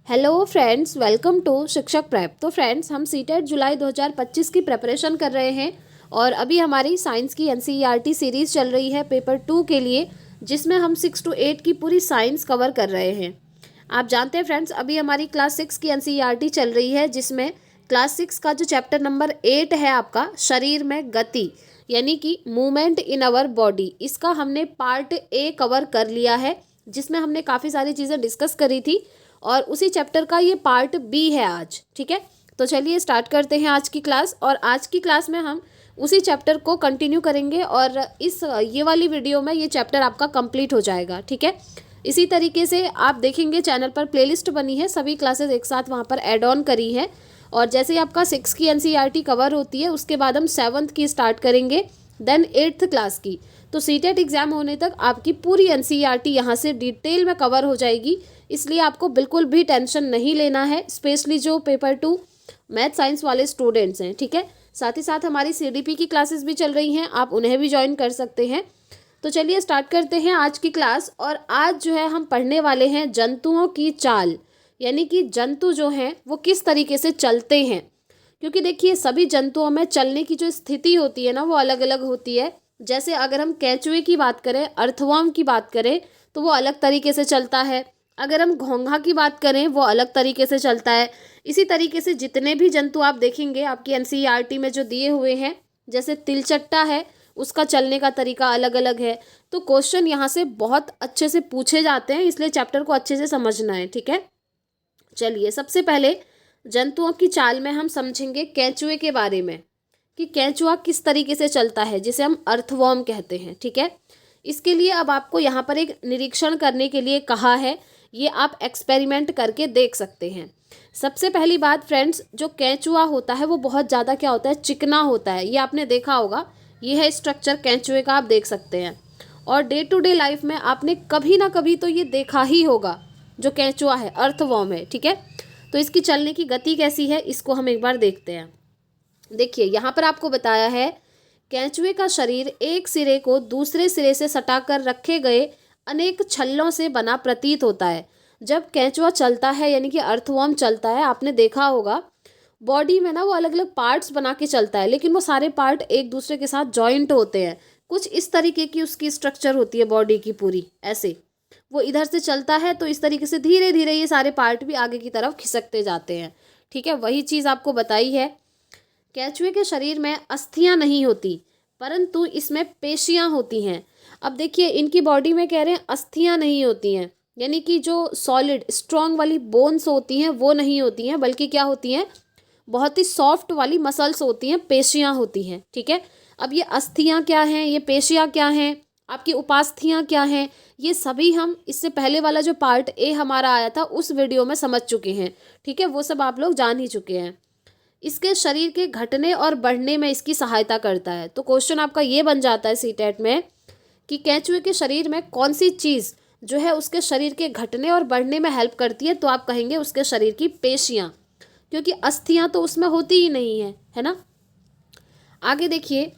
Hello friends, welcome to शिक्षक prep. तो friends, हम सीटेट जुलाई 2025 की प्रिपरेशन कर रहे हैं और अभी हमारी साइंस की एनसीईआरटी सीरीज़ चल रही है पेपर 2 के लिए, जिसमें हम 6 to 8 की पूरी साइंस कवर कर रहे हैं। आप जानते हैं फ्रेंड्स, अभी हमारी क्लास 6 की एनसीईआरटी चल रही है, जिसमें क्लास 6 का जो चैप्टर नंबर 8 है आपका, शरीर में गति यानी कि मूवमेंट इन आवर बॉडी, इसका हमने पार्ट ए कवर कर लिया है, जिसमें हमने काफ़ी सारी चीज़ें डिस्कस करी थी और उसी चैप्टर का ये पार्ट बी है आज। ठीक है, तो चलिए स्टार्ट करते हैं आज की क्लास। और आज की क्लास में हम उसी चैप्टर को कंटिन्यू करेंगे और ये वाली वीडियो में ये चैप्टर आपका कंप्लीट हो जाएगा। ठीक है, इसी तरीके से आप देखेंगे चैनल पर प्लेलिस्ट बनी है, सभी क्लासेस एक साथ वहाँ पर ऐड ऑन करी है। और जैसे ही आपका 6 की एनसीईआरटी कवर होती है, उसके बाद हम 7th की स्टार्ट करेंगे, देन 8th क्लास की। तो सीटेट एग्जाम होने तक आपकी पूरी एनसीईआरटी यहाँ से डिटेल में कवर हो जाएगी, इसलिए आपको बिल्कुल भी टेंशन नहीं लेना है, स्पेशली जो पेपर 2 मैथ साइंस वाले स्टूडेंट्स हैं। ठीक है, साथ ही साथ हमारी सीडीपी की क्लासेस भी चल रही हैं, आप उन्हें भी ज्वाइन कर सकते हैं। तो चलिए स्टार्ट करते हैं आज की क्लास। और आज जो है हम पढ़ने वाले हैं जंतुओं की चाल, यानी कि जंतु जो हैं वो किस तरीके से चलते हैं। क्योंकि देखिए, सभी जंतुओं में चलने की जो स्थिति होती है ना, वो अलग अलग होती है। जैसे अगर हम केंचुए की बात करें, अर्थवर्म की बात करें, तो वो अलग तरीके से चलता है। अगर हम घोंघा की बात करें, वो अलग तरीके से चलता है। इसी तरीके से जितने भी जंतु आप देखेंगे आपकी एनसीईआरटी में जो दिए हुए हैं, जैसे तिलचट्टा है, उसका चलने का तरीका अलग अलग है। तो क्वेश्चन यहाँ से बहुत अच्छे से पूछे जाते हैं, इसलिए चैप्टर को अच्छे से समझना है। ठीक है, चलिए सबसे पहले जंतुओं की चाल में हम समझेंगे केंचुए के बारे में, कि केंचुआ किस तरीके से चलता है, जिसे हम अर्थवर्म कहते हैं। ठीक है, इसके लिए अब आपको यहाँ पर एक निरीक्षण करने के लिए कहा है, ये आप एक्सपेरिमेंट करके देख सकते हैं। सबसे पहली बात फ्रेंड्स, जो केंचुआ होता है वो बहुत ज़्यादा क्या होता है, चिकना होता है। ये आपने देखा होगा, ये है स्ट्रक्चर केंचुए का, आप देख सकते हैं। और डे टू डे लाइफ में आपने कभी ना कभी तो ये देखा ही होगा, जो केंचुआ है, अर्थवर्म है। ठीक है, तो इसकी चलने की गति कैसी है, इसको हम एक बार देखते हैं। देखिए यहाँ पर आपको बताया है, केंचुए का शरीर एक सिरे को दूसरे सिरे से सटाकर रखे गए अनेक छल्लों से बना प्रतीत होता है। जब केंचुआ चलता है, यानी कि अर्थवर्म चलता है, आपने देखा होगा बॉडी में ना वो अलग अलग पार्ट्स बना के चलता है, लेकिन वो सारे पार्ट एक दूसरे के साथ जॉइंट होते हैं। कुछ इस तरीके की उसकी स्ट्रक्चर होती है बॉडी की पूरी, ऐसे वो इधर से चलता है तो इस तरीके से धीरे धीरे ये सारे पार्ट भी आगे की तरफ खिसकते जाते हैं। ठीक है, वही चीज़ आपको बताई है। केंचुए के शरीर में अस्थियां नहीं होती, परंतु इसमें पेशियां होती हैं। अब देखिए, इनकी बॉडी में कह रहे हैं अस्थियां नहीं होती हैं, यानी कि जो सॉलिड स्ट्रॉन्ग वाली बोन्स होती हैं वो नहीं होती हैं, बल्कि क्या होती हैं, बहुत ही सॉफ्ट वाली मसल्स होती हैं, पेशियां होती हैं। ठीक है, अब ये अस्थियां क्या हैं, ये पेशियां क्या हैं, आपकी उपास्थियां क्या हैं, ये सभी हम इससे पहले वाला जो पार्ट ए हमारा आया था उस वीडियो में समझ चुके हैं। ठीक है, वो सब आप लोग जान ही चुके हैं। इसके शरीर के घटने और बढ़ने में इसकी सहायता करता है। तो क्वेश्चन आपका ये बन जाता है सीटेट में, कि केंचुए के शरीर में कौन सी चीज़ जो है उसके शरीर के घटने और बढ़ने में हेल्प करती है, तो आप कहेंगे उसके शरीर की पेशियां, क्योंकि अस्थियां तो उसमें होती ही नहीं है ना। आगे देखिए,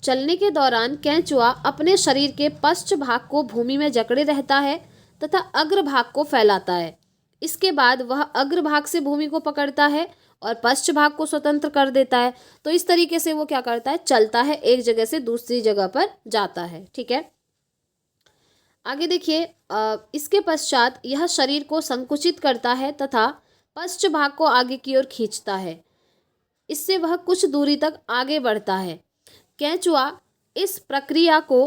चलने के दौरान केंचुआ अपने शरीर के पश्च भाग को भूमि में जकड़े रहता है तथा अग्र भाग को फैलाता है। इसके बाद वह अग्र भाग से भूमि को पकड़ता है और पश्च भाग को स्वतंत्र कर देता है। तो इस तरीके से वो क्या करता है, चलता है, एक जगह से दूसरी जगह पर जाता है। ठीक है, आगे देखिए, इसके पश्चात यह शरीर को संकुचित करता है तथा पश्च भाग को आगे की ओर खींचता है। इससे वह कुछ दूरी तक आगे बढ़ता है। केंचुआ इस प्रक्रिया को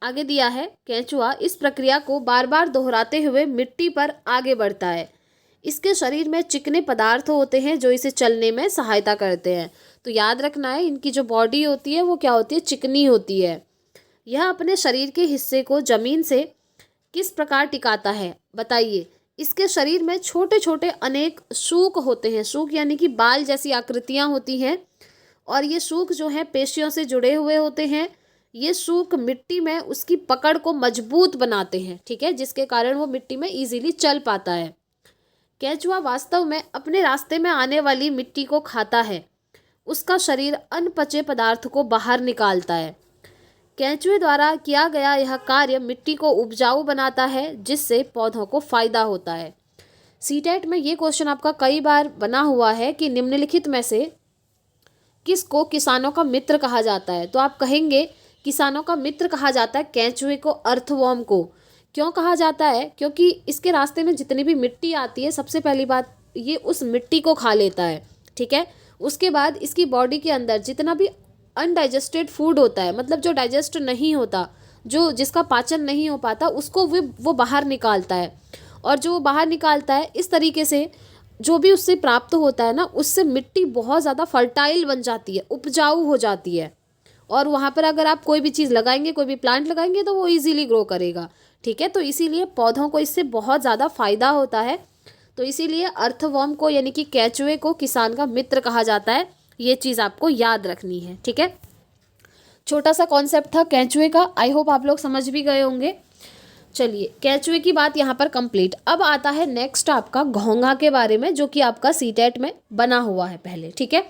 आगे दिया है, केंचुआ इस प्रक्रिया को बार बार दोहराते हुए मिट्टी पर आगे बढ़ता है। इसके शरीर में चिकने पदार्थ होते हैं जो इसे चलने में सहायता करते हैं। तो याद रखना है, इनकी जो बॉडी होती है वो क्या होती है, चिकनी होती है। यह अपने शरीर के हिस्से को जमीन से किस प्रकार टिकाता है, बताइए। इसके शरीर में छोटे छोटे अनेक सूक होते हैं, सूक यानी कि बाल जैसी आकृतियां होती हैं, और ये सूक जो है पेशियों से जुड़े हुए होते हैं। ये सूक मिट्टी में उसकी पकड़ को मजबूत बनाते हैं। ठीक है, जिसके कारण वो मिट्टी में इजीली चल पाता है। केंचुआ वास्तव में अपने रास्ते में आने वाली मिट्टी को खाता है। उसका शरीर अनपचे पदार्थ को बाहर निकालता है। केंचुए द्वारा किया गया यह कार्य मिट्टी को उपजाऊ बनाता है, जिससे पौधों को फायदा होता है। सीटेट में ये क्वेश्चन आपका कई बार बना हुआ है कि निम्नलिखित में से किसको किसानों का मित्र कहा जाता है। तो आप कहेंगे किसानों का मित्र कहा जाता है केंचुए को, अर्थवर्म को। क्यों कहा जाता है? क्योंकि इसके रास्ते में जितनी भी मिट्टी आती है, सबसे पहली बात ये उस मिट्टी को खा लेता है, ठीक है। उसके बाद इसकी बॉडी के अंदर जितना भी अनडाइजेस्टेड फूड होता है, मतलब जो डाइजेस्ट नहीं होता, जो जिसका पाचन नहीं हो पाता, उसको वो बाहर निकालता है। और जो वो बाहर निकालता है इस तरीके से जो भी उससे प्राप्त होता है ना, उससे मिट्टी बहुत ज़्यादा फर्टाइल बन जाती है, उपजाऊ हो जाती है। और वहाँ पर अगर आप कोई भी चीज़ लगाएंगे, कोई भी प्लांट लगाएंगे, तो वो इजीली ग्रो करेगा, ठीक है। तो इसीलिए पौधों को इससे बहुत ज़्यादा फायदा होता है। तो इसीलिए अर्थवर्म को यानी कि केंचुए को किसान का मित्र कहा जाता है। ये चीज़ आपको याद रखनी है, ठीक है। छोटा सा कॉन्सेप्ट था केंचुए का, आई होप आप लोग समझ भी गए होंगे। चलिए, केंचुए की बात यहाँ पर कंप्लीट। अब आता है नेक्स्ट आपका घोंघा के बारे में, जो कि आपका सीटेट में बना हुआ है पहले, ठीक है।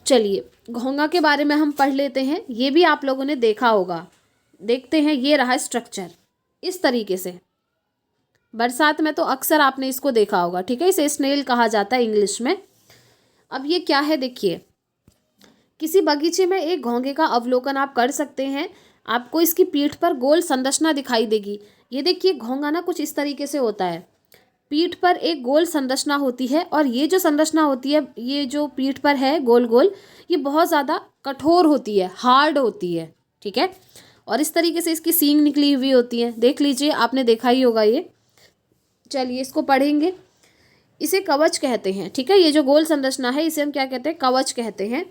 चलिए, घोंघा के बारे में हम पढ़ लेते हैं। ये भी आप लोगों ने देखा होगा, देखते हैं। ये रहा स्ट्रक्चर इस तरीके से। बरसात में तो अक्सर आपने इसको देखा होगा, ठीक है। इसे स्नेल कहा जाता है इंग्लिश में। अब ये क्या है देखिए, किसी बगीचे में एक घोंघे का अवलोकन आप कर सकते हैं। आपको इसकी पीठ पर गोल संरचना दिखाई देगी। ये देखिए, घोंघा ना कुछ इस तरीके से होता है। पीठ पर एक गोल संरचना होती है, और ये जो संरचना होती है, ये जो पीठ पर है गोल गोल, ये बहुत ज़्यादा कठोर होती है, हार्ड होती है, ठीक है। और इस तरीके से इसकी सींग निकली हुई होती है, देख लीजिए, आपने देखा ही होगा ये। चलिए, इसको पढ़ेंगे। इसे कवच कहते हैं, ठीक है। ये जो गोल संरचना है, इसे हम क्या कहते हैं? कवच कहते हैं।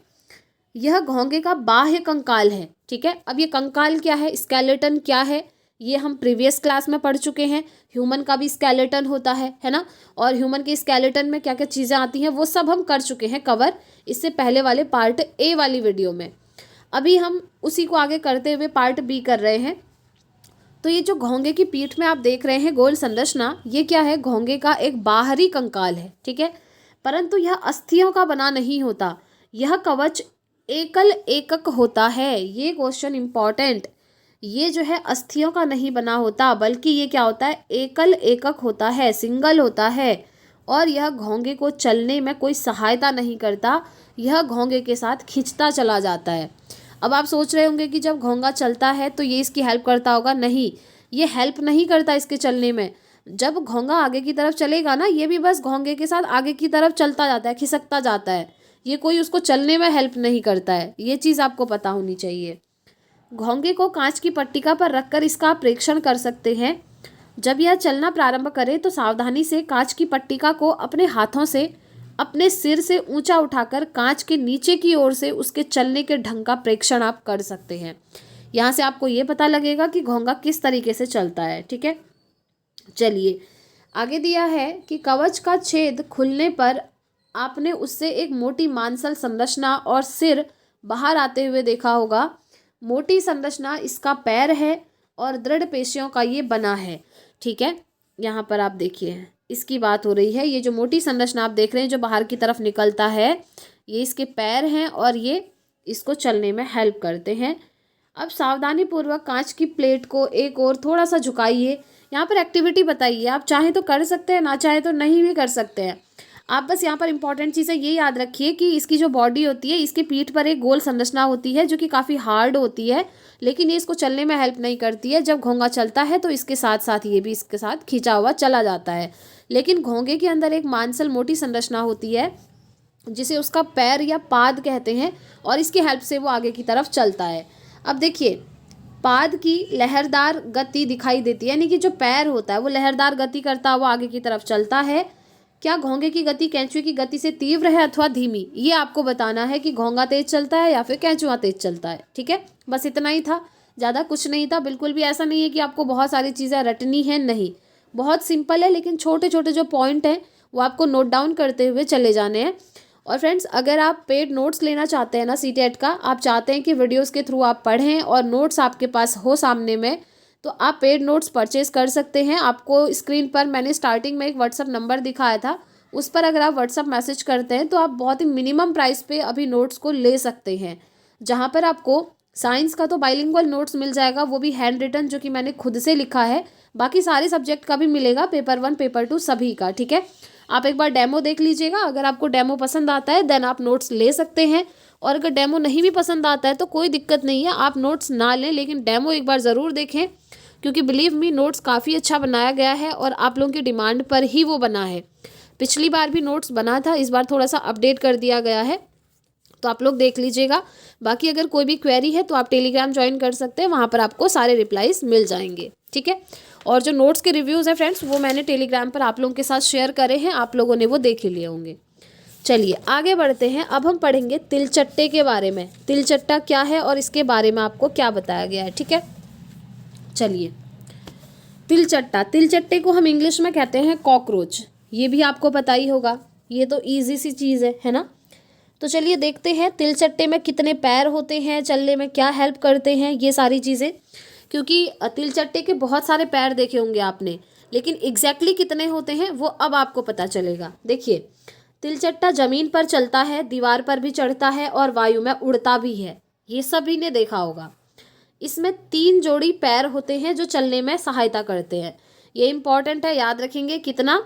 यह घोंघे का बाह्य कंकाल है, ठीक है। अब ये कंकाल क्या है, स्केलेटन क्या है, ये हम प्रीवियस क्लास में पढ़ चुके हैं। ह्यूमन का भी स्केलेटन होता है ना। और ह्यूमन के स्केलेटन में क्या क्या चीज़ें आती हैं, वो सब हम कर चुके हैं कवर, इससे पहले वाले पार्ट ए वाली वीडियो में। अभी हम उसी को आगे करते हुए पार्ट बी कर रहे हैं। तो ये जो घोंघे की पीठ में आप देख रहे हैं गोल संरचना, ये क्या है? घोंघे का एक बाहरी कंकाल है, ठीक है। परंतु यह अस्थियों का बना नहीं होता। यह कवच एकल एकक होता है। ये क्वेश्चन इंपॉर्टेंट। ये जो है अस्थियों का नहीं बना होता, बल्कि ये क्या होता है? एकल एकक होता है, सिंगल होता है। और यह घोंघे को चलने में कोई सहायता नहीं करता, यह घोंघे के साथ खींचता चला जाता है। अब आप सोच रहे होंगे कि जब घोंघा चलता है तो ये इसकी हेल्प करता होगा। नहीं, ये हेल्प नहीं करता इसके चलने में। जब घोंघा आगे की तरफ चलेगा ना, ये भी बस घोंघे के साथ आगे की तरफ चलता जाता है, खिसकता जाता है। ये कोई उसको चलने में हेल्प नहीं करता है। ये चीज़ आपको पता होनी चाहिए। घोंघे को कांच की पट्टिका पर रखकर इसका आप प्रेक्षण कर सकते हैं। जब यह चलना प्रारंभ करे तो सावधानी से कांच की पट्टिका को अपने हाथों से अपने सिर से ऊंचा उठाकर कांच के नीचे की ओर से उसके चलने के ढंग का प्रेक्षण आप कर सकते हैं। यहाँ से आपको ये पता लगेगा कि घोंघा किस तरीके से चलता है, ठीक है। चलिए, आगे दिया है कि कवच का छेद खुलने पर आपने उससे एक मोटी मांसल संरचना और सिर बाहर आते हुए देखा होगा। मोटी संरचना इसका पैर है और दृढ़ पेशियों का ये बना है, ठीक है। यहाँ पर आप देखिए, इसकी बात हो रही है। ये जो मोटी संरचना आप देख रहे हैं जो बाहर की तरफ निकलता है, ये इसके पैर हैं और ये इसको चलने में हेल्प करते हैं। अब सावधानी पूर्वक कांच की प्लेट को एक और थोड़ा सा झुकाइए। यहाँ पर एक्टिविटी बताइए, आप चाहें तो कर सकते हैं, ना चाहे तो नहीं भी कर सकते हैं। आप बस यहाँ पर इंपॉर्टेंट चीज़ें ये याद रखिए कि इसकी जो बॉडी होती है, इसके पीठ पर एक गोल संरचना होती है जो कि काफ़ी हार्ड होती है, लेकिन ये इसको चलने में हेल्प नहीं करती है। जब घोंघा चलता है तो इसके साथ साथ ये भी इसके साथ खींचा हुआ चला जाता है। लेकिन घोंघे के अंदर एक मांसल मोटी संरचना होती है जिसे उसका पैर या पाद कहते हैं, और इसकी हेल्प से वो आगे की तरफ चलता है। अब देखिए, पाद की लहरदार गति दिखाई देती है, यानी कि जो पैर होता है वो लहरदार गति करता हुआ आगे की तरफ चलता है। क्या घोंघे की गति केंचुए की गति से तीव्र है अथवा धीमी? ये आपको बताना है कि घोंघा तेज चलता है या फिर केंचुआ तेज चलता है, ठीक है। बस इतना ही था, ज़्यादा कुछ नहीं था। बिल्कुल भी ऐसा नहीं है कि आपको बहुत सारी चीज़ें रटनी है, नहीं, बहुत सिंपल है। लेकिन छोटे छोटे जो पॉइंट हैं वो आपको नोट डाउन करते हुए चले जाने हैं। और फ्रेंड्स, अगर आप पेड नोट्स लेना चाहते हैं ना सीटेट का, आप चाहते हैं कि वीडियोस के थ्रू आप पढ़ें और नोट्स आपके पास हो सामने में, तो आप पेड नोट्स परचेज कर सकते हैं। आपको स्क्रीन पर मैंने स्टार्टिंग में एक व्हाट्सअप नंबर दिखाया था, उस पर अगर आप व्हाट्सअप मैसेज करते हैं तो आप बहुत ही मिनिमम प्राइस पे अभी नोट्स को ले सकते हैं। जहाँ पर आपको साइंस का तो बाइलिंगुअल नोट्स मिल जाएगा, वो भी हैंड रिटन, जो कि मैंने खुद से लिखा है। बाकी सारे सब्जेक्ट का भी मिलेगा, पेपर 1 पेपर 2 सभी का, ठीक है। आप एक बार डेमो देख लीजिएगा, अगर आपको डेमो पसंद आता है देन आप नोट्स ले सकते हैं, और अगर डेमो नहीं भी पसंद आता है तो कोई दिक्कत नहीं है, आप नोट्स ना लें, लेकिन डेमो एक बार ज़रूर देखें, क्योंकि बिलीव मी नोट्स काफ़ी अच्छा बनाया गया है और आप लोगों की डिमांड पर ही वो बना है। पिछली बार भी नोट्स बना था, इस बार थोड़ा सा अपडेट कर दिया गया है, तो आप लोग देख लीजिएगा। बाकी अगर कोई भी क्वेरी है तो आप टेलीग्राम ज्वाइन कर सकते हैं, वहाँ पर आपको सारे रिप्लाईज मिल जाएंगे, ठीक है। और जो नोट्स के रिव्यूज़ हैं फ्रेंड्स, वो मैंने टेलीग्राम पर आप लोगों के साथ शेयर करे हैं, आप लोगों ने वो देख ही लिए होंगे। चलिए आगे बढ़ते हैं, अब हम पढ़ेंगे तिलचट्टे के बारे में। तिलचट्टा क्या है और इसके बारे में आपको क्या बताया गया है, ठीक है। चलिए, तिलचट्टा, तिलचट्टे को हम इंग्लिश में कहते हैं कॉकरोच, ये भी आपको पता ही होगा, ये तो ईजी सी चीज़ है ना। तो चलिए देखते हैं तिलचट्टे में कितने पैर होते हैं, चलने में क्या हेल्प करते हैं, ये सारी चीज़ें। क्योंकि तिलचट्टे के बहुत सारे पैर देखे होंगे आपने, लेकिन एग्जैक्टली कितने होते हैं वो अब आपको पता चलेगा। देखिए, तिलचट्टा ज़मीन पर चलता है, दीवार पर भी चढ़ता है और वायु में उड़ता भी है, ये सभी ने देखा होगा। इसमें 3 जोड़ी पैर होते हैं जो चलने में सहायता करते हैं, ये इंपॉर्टेंट है, याद रखेंगे। कितना?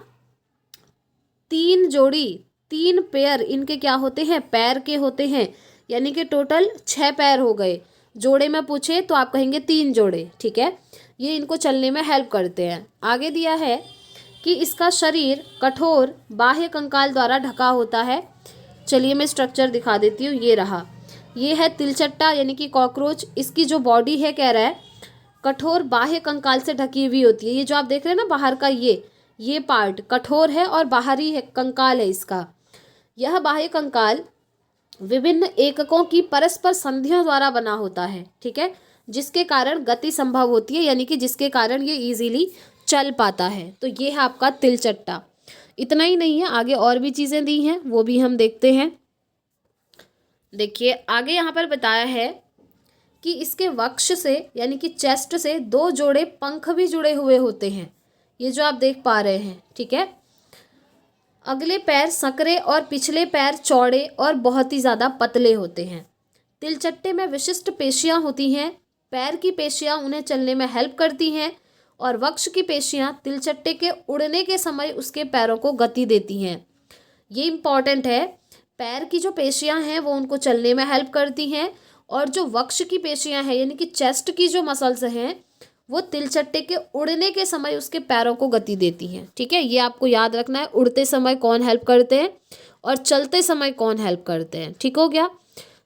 3 जोड़ी, 3 पेयर इनके क्या होते हैं, पैर के होते हैं, यानी कि टोटल 6 पैर हो गए। जोड़े में पूछे तो आप कहेंगे 3 जोड़े, ठीक है। ये इनको चलने में हेल्प करते हैं। आगे दिया है कि इसका शरीर कठोर बाह्य कंकाल द्वारा ढका होता है। चलिए मैं स्ट्रक्चर दिखा देती हूँ, ये रहा, ये है तिलचट्टा यानी कि कॉकरोच। इसकी जो बॉडी है कह रहा है कठोर बाह्य कंकाल से ढकी हुई होती है। ये जो आप देख रहे हैं ना बाहर का, ये पार्ट कठोर है और बाहरी है कंकाल है इसका। यह बाह्य कंकाल विभिन्न एककों की परस्पर संधियों द्वारा बना होता है, ठीक है, जिसके कारण गति संभव होती है, यानी कि जिसके कारण ये इजीली चल पाता है। तो ये है आपका तिलचट्टा। इतना ही नहीं है, आगे और भी चीज़ें दी हैं, वो भी हम देखते हैं। देखिए आगे यहाँ पर बताया है कि इसके वक्ष से यानी कि चेस्ट से 2 जोड़े पंख भी जुड़े हुए होते हैं, ये जो आप देख पा रहे हैं, ठीक है। अगले पैर संकरे और पिछले पैर चौड़े और बहुत ही ज़्यादा पतले होते हैं। तिलचट्टे में विशिष्ट पेशियां होती हैं, पैर की पेशियां उन्हें चलने में हेल्प करती हैं और वक्ष की पेशियां तिलचट्टे के उड़ने के समय उसके पैरों को गति देती हैं। ये इम्पॉर्टेंट है, पैर की जो पेशियां हैं वो उनको चलने में हेल्प करती हैं, और जो वक्ष की पेशियां हैं यानी कि चेस्ट की जो मसल्स हैं वो तिलचट्टे के उड़ने के समय उसके पैरों को गति देती हैं, ठीक है। ये आपको याद रखना है, उड़ते समय कौन हेल्प करते हैं और चलते समय कौन हेल्प करते हैं, ठीक हो गया।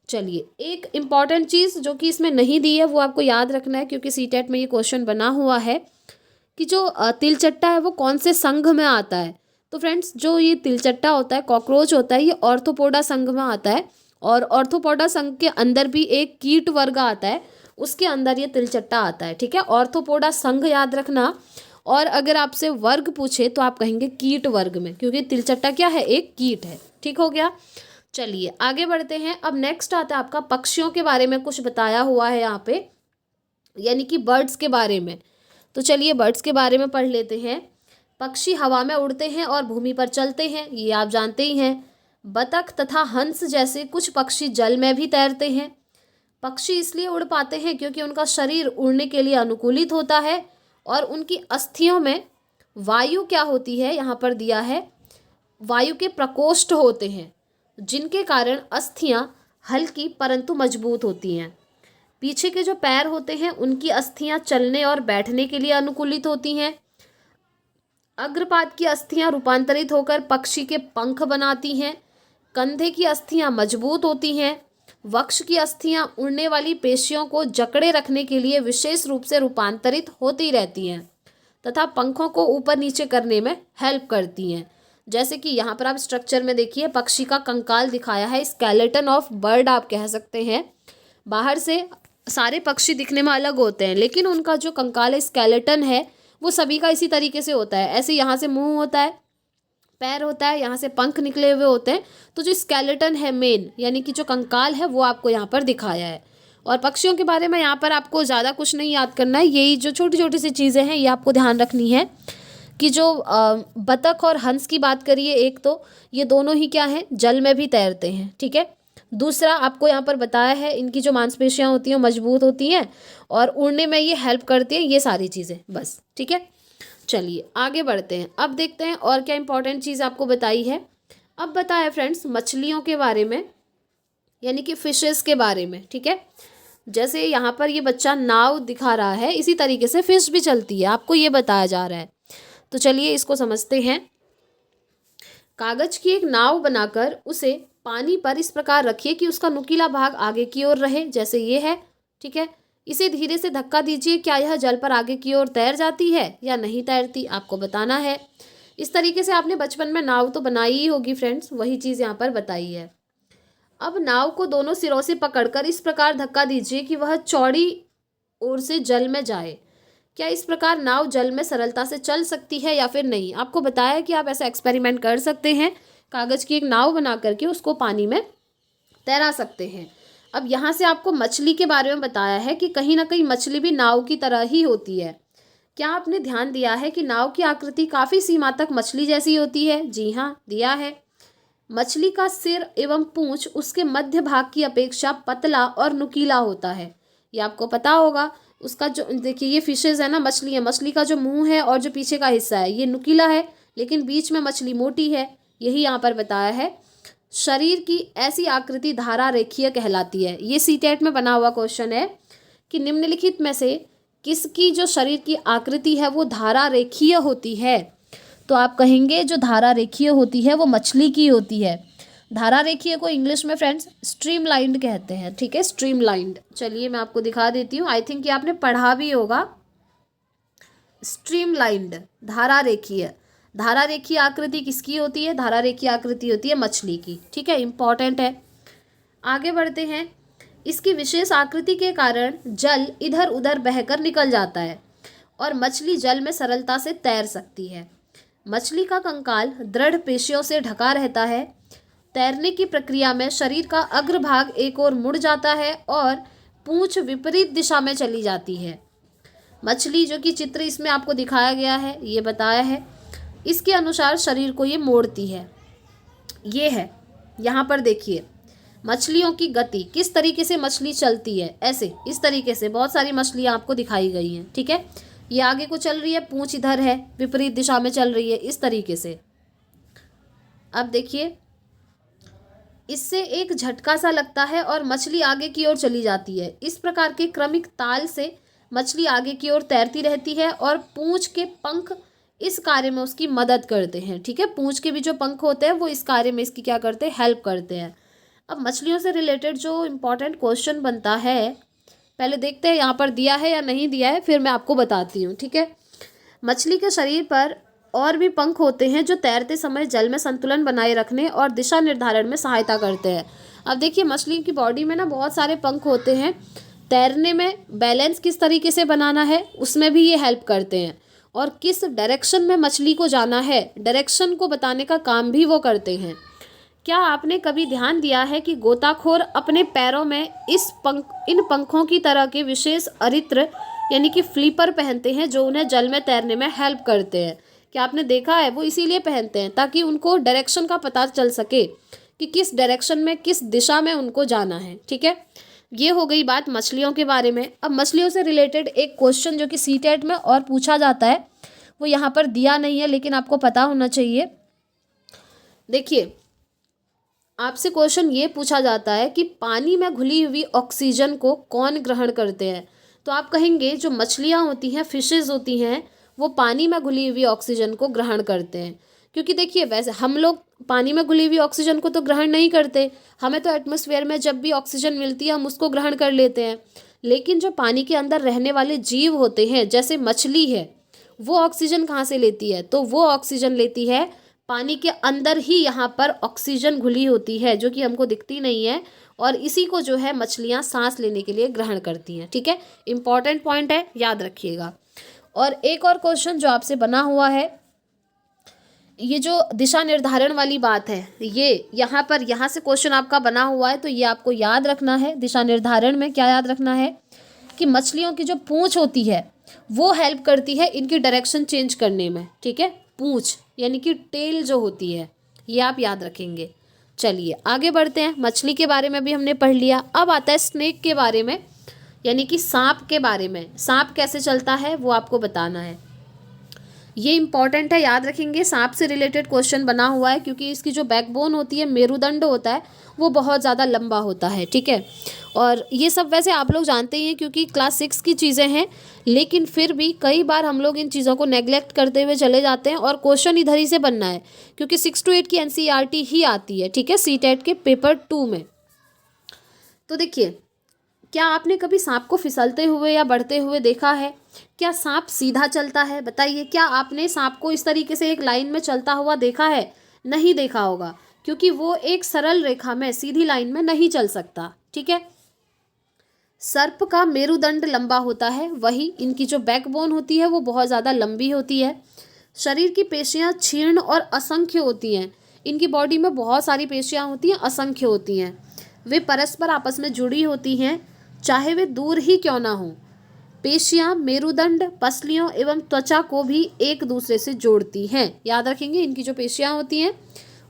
चलिए एक इम्पॉर्टेंट चीज़ जो कि इसमें नहीं दी है वो आपको याद रखना है, क्योंकि सीटेट में ये क्वेश्चन बना हुआ है कि जो तिलचट्टा है वो कौन से संघ में आता है। तो फ्रेंड्स, जो ये तिलचट्टा होता है, कॉकरोच होता है, ये ऑर्थोपोडा संघ में आता है, और ऑर्थोपोडा संघ के अंदर भी एक कीट वर्ग आता है, उसके अंदर ये तिलचट्टा आता है, ठीक है। ऑर्थोपोडा संघ याद रखना, और अगर आपसे वर्ग पूछे तो आप कहेंगे कीट वर्ग में, क्योंकि तिलचट्टा क्या है, एक कीट है, ठीक हो गया। चलिए आगे बढ़ते हैं। अब नेक्स्ट आता है आपका पक्षियों के बारे में कुछ बताया हुआ है यहाँ पे, यानी कि बर्ड्स के बारे में। तो चलिए बर्ड्स के बारे में पढ़ लेते हैं। पक्षी हवा में उड़ते हैं और भूमि पर चलते हैं, ये आप जानते ही हैं। बतख तथा हंस जैसे कुछ पक्षी जल में भी तैरते हैं। पक्षी इसलिए उड़ पाते हैं क्योंकि उनका शरीर उड़ने के लिए अनुकूलित होता है, और उनकी अस्थियों में वायु क्या होती है, यहाँ पर दिया है, वायु के प्रकोष्ठ होते हैं, जिनके कारण अस्थियाँ हल्की परंतु मजबूत होती हैं। पीछे के जो पैर होते हैं उनकी अस्थियाँ चलने और बैठने के लिए अनुकूलित होती हैं। अग्रपाद की अस्थियाँ रूपांतरित होकर पक्षी के पंख बनाती हैं। कंधे की अस्थियाँ मजबूत होती हैं। वक्ष की अस्थियाँ उड़ने वाली पेशियों को जकड़े रखने के लिए विशेष रूप से रूपांतरित होती रहती हैं तथा पंखों को ऊपर नीचे करने में हेल्प करती हैं। जैसे कि यहाँ पर आप स्ट्रक्चर में देखिए, पक्षी का कंकाल दिखाया है, स्केलेटन ऑफ बर्ड आप कह सकते हैं। बाहर से सारे पक्षी दिखने में अलग होते हैं, लेकिन उनका जो कंकाल है, स्केलेटन है, वो सभी का इसी तरीके से होता है। ऐसे यहाँ से मुंह होता है, पैर होता है, यहाँ से पंख निकले हुए होते हैं। तो जो स्केलेटन है मेन, यानी कि जो कंकाल है, वो आपको यहाँ पर दिखाया है। और पक्षियों के बारे में यहाँ पर आपको ज़्यादा कुछ नहीं याद करना है, यही जो छोटी छोटी सी चीज़ें हैं ये आपको ध्यान रखनी है कि जो बतख और हंस की बात करिए, एक तो ये दोनों ही क्या हैं, जल में भी तैरते हैं, ठीक है। दूसरा आपको यहाँ पर बताया है इनकी जो मांसपेशियाँ होती हैं मजबूत होती हैं और उड़ने में ये हेल्प करती हैं, ये सारी चीज़ें बस, ठीक है। चलिए आगे बढ़ते हैं। अब देखते हैं और क्या इंपॉर्टेंट चीज़ आपको बताई है। अब बताया फ्रेंड्स मछलियों के बारे में, यानी कि फिशेस के बारे में। ठीक है, जैसे यहाँ पर ये बच्चा नाव दिखा रहा है, इसी तरीके से फिश भी चलती है, आपको ये बताया जा रहा है। तो चलिए इसको समझते हैं। कागज की एक नाव बनाकर उसे पानी पर इस प्रकार रखिए कि उसका नुकीला भाग आगे की ओर रहे, जैसे ये है। ठीक है, इसे धीरे से धक्का दीजिए, क्या यह जल पर आगे की ओर तैर जाती है या नहीं तैरती, आपको बताना है। इस तरीके से आपने बचपन में नाव तो बनाई ही होगी फ्रेंड्स, वही चीज़ यहाँ पर बताई है। अब नाव को दोनों सिरों से पकड़कर इस प्रकार धक्का दीजिए कि वह चौड़ी ओर से जल में जाए। क्या इस प्रकार नाव जल में सरलता से चल सकती है या फिर नहीं, आपको बताया कि आप ऐसा एक्सपेरिमेंट कर सकते हैं, कागज़ की एक नाव बना करके उसको पानी में तैरा सकते हैं। अब यहाँ से आपको मछली के बारे में बताया है कि कहीं ना कहीं मछली भी नाव की तरह ही होती है। क्या आपने ध्यान दिया है कि नाव की आकृति काफ़ी सीमा तक मछली जैसी होती है? जी हाँ, दिया है। मछली का सिर एवं पूंछ उसके मध्य भाग की अपेक्षा पतला और नुकीला होता है, ये आपको पता होगा। उसका जो देखिए ये फिशेज है ना, मछली है, मछली का जो मुंह है और जो पीछे का हिस्सा है ये नुकीला है, लेकिन बीच में मछली मोटी है, यही यहाँ पर बताया है। शरीर की ऐसी आकृति धारा रेखीय कहलाती है। ये सीटेट में बना हुआ क्वेश्चन है कि निम्नलिखित में से किसकी जो शरीर की आकृति है वो धारा रेखीय होती है। तो आप कहेंगे जो धारा रेखीय होती है वो मछली की होती है। धारा रेखीय को इंग्लिश में फ्रेंड्स स्ट्रीमलाइंड कहते हैं। ठीक है, स्ट्रीमलाइंड। चलिए मैं आपको दिखा देती हूँ, आई थिंक ये आपने पढ़ा भी होगा। स्ट्रीमलाइंड, धारा रेखीय। धारा रेखीय आकृति किसकी होती है? धारा रेखीय आकृति होती है मछली की। ठीक है, इंपॉर्टेंट है। आगे बढ़ते हैं। इसकी विशेष आकृति के कारण जल इधर उधर बहकर निकल जाता है और मछली जल में सरलता से तैर सकती है। मछली का कंकाल दृढ़ पेशियों से ढका रहता है। तैरने की प्रक्रिया में शरीर का अग्रभाग एक ओर मुड़ जाता है और पूंछ विपरीत दिशा में चली जाती है। मछली जो कि चित्र इसमें आपको दिखाया गया है ये बताया है, इसके अनुसार शरीर को ये मोड़ती है। ये है, यहाँ पर देखिए मछलियों की गति, किस तरीके से मछली चलती है, ऐसे इस तरीके से बहुत सारी मछलियाँ आपको दिखाई गई हैं। ठीक है, ये आगे को चल रही है, पूंछ इधर है, विपरीत दिशा में चल रही है, इस तरीके से। अब देखिए इससे एक झटका सा लगता है और मछली आगे की ओर चली जाती है। इस प्रकार के क्रमिक ताल से मछली आगे की ओर तैरती रहती है और पूंछ के पंख इस कार्य में उसकी मदद करते हैं। ठीक है, पूंछ के भी जो पंख होते हैं वो इस कार्य में इसकी क्या करते हैं, हेल्प करते हैं। अब मछलियों से रिलेटेड जो इम्पोर्टेंट क्वेश्चन बनता है, पहले देखते हैं यहाँ पर दिया है या नहीं दिया है, फिर मैं आपको बताती हूँ। ठीक है, मछली के शरीर पर और भी पंख होते हैं जो तैरते समय जल में संतुलन बनाए रखने और दिशा निर्धारण में सहायता करते हैं। अब देखिए मछली की बॉडी में ना बहुत सारे पंख होते हैं, तैरने में बैलेंस किस तरीके से बनाना है उसमें भी ये हेल्प करते हैं, और किस डायरेक्शन में मछली को जाना है डायरेक्शन को बताने का काम भी वो करते हैं। क्या आपने कभी ध्यान दिया है कि गोताखोर अपने पैरों में इन पंखों की तरह के विशेष अरित्र यानी कि फ्लीपर पहनते हैं जो उन्हें जल में तैरने में हेल्प करते हैं? क्या आपने देखा है? वो इसीलिए पहनते हैं ताकि उनको डायरेक्शन का पता चल सके कि किस डायरेक्शन में, किस दिशा में उनको जाना है। ठीक है, ये हो गई बात मछलियों के बारे में। अब मछलियों से रिलेटेड एक क्वेश्चन जो कि सीटेट में और पूछा जाता है, वो यहाँ पर दिया नहीं है लेकिन आपको पता होना चाहिए। देखिए आपसे क्वेश्चन ये पूछा जाता है कि पानी में घुली हुई ऑक्सीजन को कौन ग्रहण करते हैं? तो आप कहेंगे जो मछलियाँ होती हैं, फिशेज होती हैं, वो पानी में घुली हुई ऑक्सीजन को ग्रहण करते हैं। क्योंकि देखिए वैसे हम लोग पानी में घुली हुई ऑक्सीजन को तो ग्रहण नहीं करते, हमें तो एटमॉस्फेयर में जब भी ऑक्सीजन मिलती है हम उसको ग्रहण कर लेते हैं। लेकिन जो पानी के अंदर रहने वाले जीव होते हैं जैसे मछली है, वो ऑक्सीजन कहाँ से लेती है? तो वो ऑक्सीजन लेती है पानी के अंदर ही, यहाँ पर ऑक्सीजन घुली होती है जो कि हमको दिखती नहीं है, और इसी को जो है मछलियाँ सांस लेने के लिए ग्रहण करती हैं। ठीक है, इंपॉर्टेंट पॉइंट है, याद रखिएगा। और एक और क्वेश्चन जो आपसे बना हुआ है, ये जो दिशा निर्धारण वाली बात है, ये यहाँ से क्वेश्चन आपका बना हुआ है, तो ये आपको याद रखना है। दिशा निर्धारण में क्या याद रखना है कि मछलियों की जो पूंछ होती है वो हेल्प करती है इनकी डायरेक्शन चेंज करने में। ठीक है, पूंछ यानी कि टेल जो होती है, ये आप याद रखेंगे। चलिए आगे बढ़ते हैं। मछली के बारे में भी हमने पढ़ लिया, अब आता है स्नेक के बारे में, यानी कि सांप के बारे में। सांप कैसे चलता है वो आपको बताना है। ये इंपॉर्टेंट है, याद रखेंगे। सांप से रिलेटेड क्वेश्चन बना हुआ है क्योंकि इसकी जो बैकबोन होती है, मेरुदंड होता है, वो बहुत ज़्यादा लंबा होता है, ठीक है। और ये सब वैसे आप लोग जानते ही हैं क्योंकि क्लास 6 की चीज़ें हैं, लेकिन फिर भी कई बार हम लोग इन चीज़ों को नेग्लेक्ट करते हुए चले जाते हैं और क्वेश्चन इधर ही से बनना है क्योंकि 6 to 8 की एनसीईआरटी ही आती है, ठीक है, सीटेट के पेपर 2 में। तो देखिए, क्या आपने कभी सांप को फिसलते हुए या बढ़ते हुए देखा है? क्या सांप सीधा चलता है? बताइए, क्या आपने सांप को इस तरीके से एक लाइन में चलता हुआ देखा है? नहीं देखा होगा क्योंकि वो एक सरल रेखा में, सीधी लाइन में नहीं चल सकता, ठीक है। सर्प का मेरुदंड लंबा होता है, वही इनकी जो बैकबोन होती है वो बहुत ज़्यादा लंबी होती है। शरीर की पेशियां क्षीण और असंख्य होती हैं। इनकी बॉडी में बहुत सारी पेशियां होती हैं, असंख्य होती हैं। वे परस्पर आपस में जुड़ी होती हैं, चाहे वे दूर ही क्यों ना हों। पेशियां मेरुदंड, पसलियों एवं त्वचा को भी एक दूसरे से जोड़ती हैं। याद रखेंगे, इनकी जो पेशियां होती हैं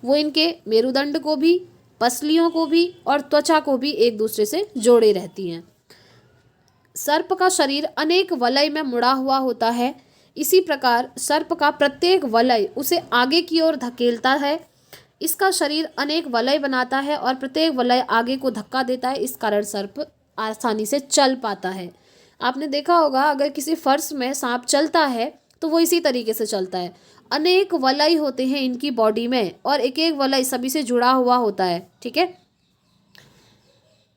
वो इनके मेरुदंड को भी, पसलियों को भी और त्वचा को भी एक दूसरे से जोड़े रहती हैं। सर्प का शरीर अनेक वलय में मुड़ा हुआ होता है। इसी प्रकार सर्प का प्रत्येक वलय उसे आगे की ओर धकेलता है। इसका शरीर अनेक वलय बनाता है और प्रत्येक वलय आगे को धक्का देता है। इस कारण सर्प आसानी से चल पाता है। आपने देखा होगा, अगर किसी फर्श में सांप चलता है तो वो इसी तरीके से चलता है। अनेक वलय होते हैं इनकी बॉडी में और एक एक वलय सभी से जुड़ा हुआ होता है, ठीक है।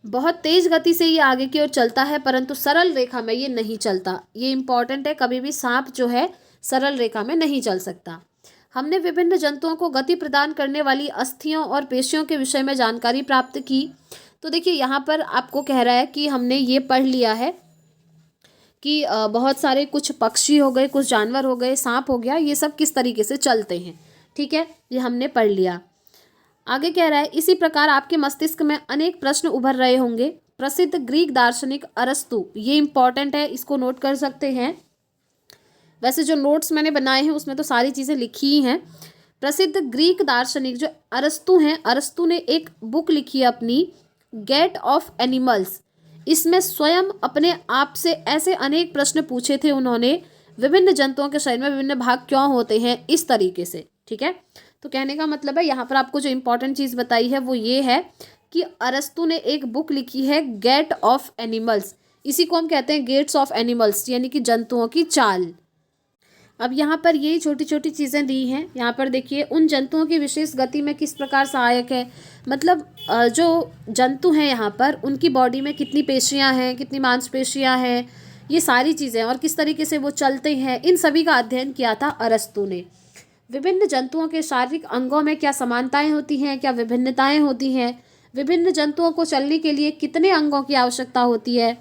बहुत तेज गति से ये आगे की ओर चलता है, परंतु सरल रेखा में ये नहीं चलता। ये इंपॉर्टेंट है, कभी भी सांप जो है सरल रेखा में नहीं चल सकता। हमने विभिन्न जंतुओं को गति प्रदान करने वाली अस्थियों और पेशियों के विषय में जानकारी प्राप्त की। तो देखिए, यहाँ पर आपको कह रहा है कि हमने ये पढ़ लिया है कि बहुत सारे कुछ पक्षी हो गए, कुछ जानवर हो गए, सांप हो गया, ये सब किस तरीके से चलते हैं, ठीक है, ये हमने पढ़ लिया। आगे कह रहा है, इसी प्रकार आपके मस्तिष्क में अनेक प्रश्न उभर रहे होंगे। प्रसिद्ध ग्रीक दार्शनिक अरस्तु, ये इंपॉर्टेंट है, इसको नोट कर सकते हैं। वैसे जो नोट्स मैंने बनाए हैं उसमें तो सारी चीज़ें लिखी ही हैं। प्रसिद्ध ग्रीक दार्शनिक जो अरस्तु हैं, अरस्तु ने एक बुक लिखी है अपनी, गेट ऑफ एनिमल्स। इसमें स्वयं अपने आप से ऐसे अनेक प्रश्न पूछे थे उन्होंने, विभिन्न जंतुओं के शरीर में विभिन्न भाग क्यों होते हैं, इस तरीके से, ठीक है। तो कहने का मतलब है, यहाँ पर आपको जो इंपॉर्टेंट चीज़ बताई है वो ये है कि अरस्तु ने एक बुक लिखी है, गेट ऑफ एनिमल्स। इसी को हम कहते हैं गेट्स ऑफ एनिमल्स, यानी कि जंतुओं की चाल। अब यहाँ पर ये छोटी छोटी चीज़ें दी हैं। यहाँ पर देखिए, उन जंतुओं की विशेष गति में किस प्रकार सहायक है, मतलब जो जंतु हैं यहाँ पर, उनकी बॉडी में कितनी पेशियाँ हैं, कितनी मांसपेशियाँ हैं, ये सारी चीज़ें, और किस तरीके से वो चलते हैं, इन सभी का अध्ययन किया था अरस्तु ने। विभिन्न जंतुओं के शारीरिक अंगों में क्या समानताएं होती हैं, क्या विभिन्नताएं होती हैं, विभिन्न जंतुओं को चलने के लिए कितने अंगों की आवश्यकता होती है,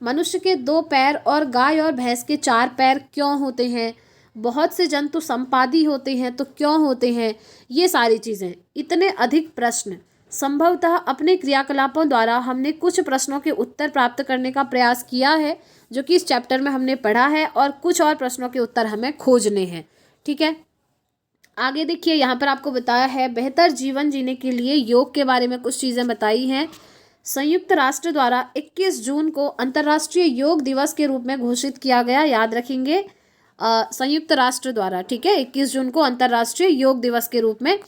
मनुष्य के 2 पैर और गाय और भैंस के 4 पैर क्यों होते हैं, बहुत से जंतु संपादी होते हैं तो क्यों होते हैं, ये सारी चीज़ें, इतने अधिक प्रश्न। संभवतः अपने क्रियाकलापों द्वारा हमने कुछ प्रश्नों के उत्तर प्राप्त करने का प्रयास किया है जो कि इस चैप्टर में हमने पढ़ा है, और कुछ और प्रश्नों के उत्तर हमें खोजने हैं, ठीक है। आगे देखिए, यहाँ पर आपको बताया है, बेहतर जीवन जीने के लिए योग के बारे में कुछ चीज़ें बताई हैं। संयुक्त राष्ट्र द्वारा 21 जून को अंतर्राष्ट्रीय योग दिवस के रूप में घोषित किया गया। याद रखेंगे, संयुक्त राष्ट्र द्वारा, ठीक है, 21 जून को अंतर्राष्ट्रीय योग दिवस के रूप में।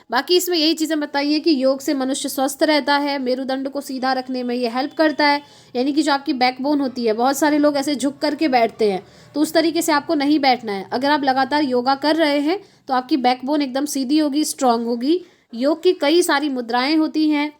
बाकी इसमें यही चीज़ें बताई हैं कि योग से मनुष्य स्वस्थ रहता है, मेरुदंड को सीधा रखने में ये हेल्प करता है, यानी कि जो आपकी बैकबोन होती है, बहुत सारे लोग ऐसे झुक करके बैठते हैं, तो उस तरीके से आपको नहीं बैठना है। अगर आप लगातार योगा कर रहे हैं तो आपकी बैकबोन एकदम सीधी होगी, स्ट्रांग होगी। योग की कई सारी मुद्राएं होती हैं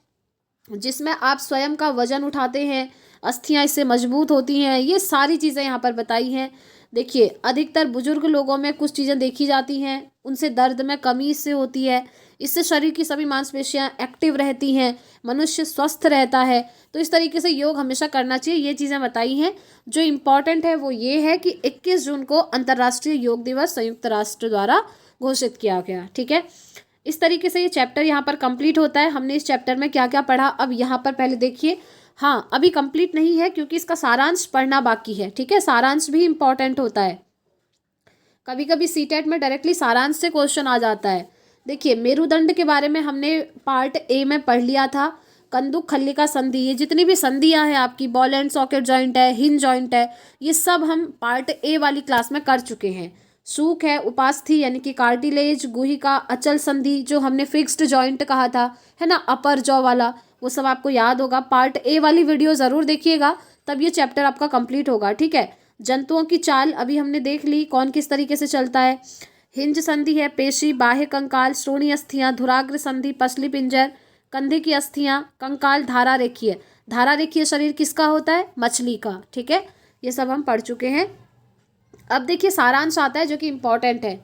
जिसमें आप स्वयं का वजन उठाते हैं, अस्थियां इससे मजबूत होती हैं, ये सारी चीज़ें यहाँ पर बताई हैं। देखिए, अधिकतर बुजुर्ग लोगों में कुछ चीज़ें देखी जाती हैं, उनसे दर्द में कमी इससे होती है, इससे शरीर की सभी मांसपेशियां एक्टिव रहती हैं, मनुष्य स्वस्थ रहता है। तो इस तरीके से योग हमेशा करना चाहिए, ये चीज़ें बताई हैं। जो इम्पॉर्टेंट है वो ये है कि 21 जून को अंतर्राष्ट्रीय योग दिवस संयुक्त राष्ट्र द्वारा घोषित किया गया, ठीक है। इस तरीके से ये चैप्टर यहाँ पर कंप्लीट होता है। हमने इस चैप्टर में क्या क्या पढ़ा, अब यहाँ पर पहले देखिए। हाँ, अभी कंप्लीट नहीं है क्योंकि इसका सारांश पढ़ना बाकी है, ठीक है। सारांश भी इम्पॉर्टेंट होता है, कभी कभी सीटेट में डायरेक्टली सारांश से क्वेश्चन आ जाता है। देखिए, मेरुदंड के बारे में हमने पार्ट ए में पढ़ लिया था। कंदुक खल्लिका संधि, ये जितनी भी संधियां हैं आपकी, बॉल एंड सॉकेट जॉइंट है, हिंज जॉइंट है, ये सब हम पार्ट ए वाली क्लास में कर चुके हैं। सूक है, उपास्थि यानी कि कार्टिलेज, गुहिका, अचल संधि जो हमने फिक्स्ड जॉइंट कहा था, है ना, अपर जॉ वाला, वो सब आपको याद होगा। पार्ट ए वाली वीडियो ज़रूर देखिएगा, तब ये चैप्टर आपका कंप्लीट होगा, ठीक है। जंतुओं की चाल अभी हमने देख ली, कौन किस तरीके से चलता है। हिंज संधि है, पेशी, बाह्य कंकाल, श्रोणी अस्थियां, धुराग्र संधि, पसली पिंजर, कंधे की अस्थियां, कंकाल, धारा रेखीय। धारा रेखीय शरीर किसका होता है? मछली का, ठीक है। ये सब हम पढ़ चुके हैं। अब देखिए सारांश आता है जो कि इम्पोर्टेंट है।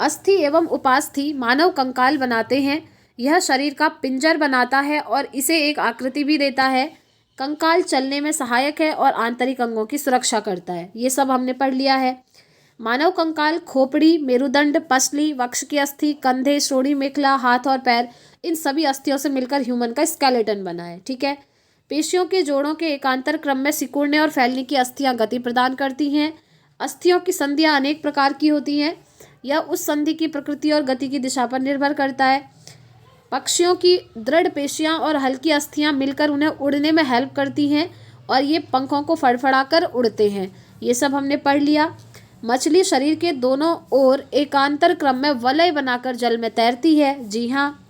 अस्थि एवं उपास्थि मानव कंकाल बनाते हैं। यह शरीर का पिंजर बनाता है और इसे एक आकृति भी देता है। कंकाल चलने में सहायक है और आंतरिक अंगों की सुरक्षा करता है। ये सब हमने पढ़ लिया है। मानव कंकाल खोपड़ी, मेरुदंड, पसली, वक्ष की अस्थि, कंधे, श्रोणी मेखला, हाथ और पैर, इन सभी अस्थियों से मिलकर ह्यूमन का स्केलेटन बना है, ठीक है। पेशियों के जोड़ों के एकांतर क्रम में सिकुड़ने और फैलने की अस्थियां गति प्रदान करती हैं। अस्थियों की संधियां अनेक प्रकार की होती हैं। यह उस संधि की प्रकृति और गति की दिशा पर निर्भर करता है। पक्षियों की दृढ़ पेशियां और हल्की अस्थियां मिलकर उन्हें उड़ने में हेल्प करती हैं और ये पंखों को फड़फड़ाकर उड़ते हैं। ये सब हमने पढ़ लिया। मछली शरीर के दोनों ओर एकांतर क्रम में वलय बनाकर जल में तैरती है। जी हाँ,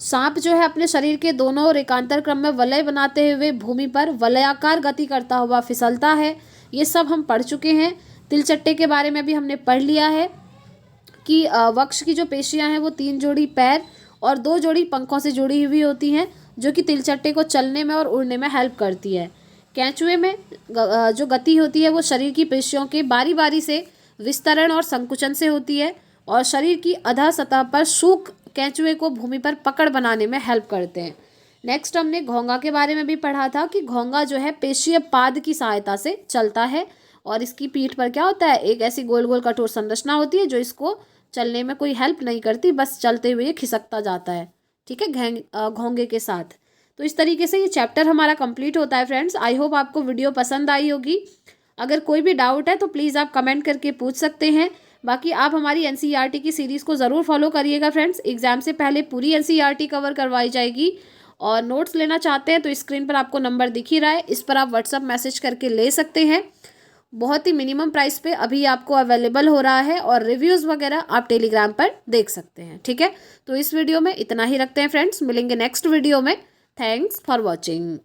सांप जो है अपने शरीर के दोनों ओर एकांतर क्रम में वलय बनाते हुए भूमि पर वलयाकार गति करता हुआ फिसलता है। ये सब हम पढ़ चुके हैं। तिलचट्टे के बारे में भी हमने पढ़ लिया है कि वक्ष की जो पेशियां हैं वो 3 जोड़ी पैर और 2 जोड़ी पंखों से जुड़ी हुई होती हैं, जो कि तिलचट्टे को चलने में और उड़ने में हेल्प करती है। कैंचुए में जो गति होती है वो शरीर की पेशियों के बारी बारी से विस्तरण और संकुचन से होती है और शरीर की अधः सतह पर सूख कैंचुए को भूमि पर पकड़ बनाने में हेल्प करते हैं। नेक्स्ट हमने घोंगा के बारे में भी पढ़ा था कि घोंगा जो है पेशीय पाद की सहायता से चलता है और इसकी पीठ पर क्या होता है? एक ऐसी गोल गोल कठोर संरचना होती है जो इसको चलने में कोई हेल्प नहीं करती, बस चलते हुए खिसकता जाता है, ठीक है, घोंगे के साथ। तो इस तरीके से ये चैप्टर हमारा कंप्लीट होता है फ्रेंड्स। आई होप आपको वीडियो पसंद आई होगी। अगर कोई भी डाउट है तो प्लीज़ आप कमेंट करके पूछ सकते हैं। बाकी आप हमारी एनसीईआरटी की सीरीज़ को ज़रूर फॉलो करिएगा फ्रेंड्स। एग्जाम से पहले पूरी एनसीईआरटी कवर करवाई जाएगी और नोट्स लेना चाहते हैं तो स्क्रीन पर आपको नंबर दिख ही रहा है, इस पर आप व्हाट्सअप मैसेज करके ले सकते हैं। बहुत ही मिनिमम प्राइस पे अभी आपको अवेलेबल हो रहा है और रिव्यूज़ वगैरह आप टेलीग्राम पर देख सकते हैं, ठीक है। तो इस वीडियो में इतना ही रखते हैं फ्रेंड्स, मिलेंगे नेक्स्ट वीडियो में। Thanks for watching.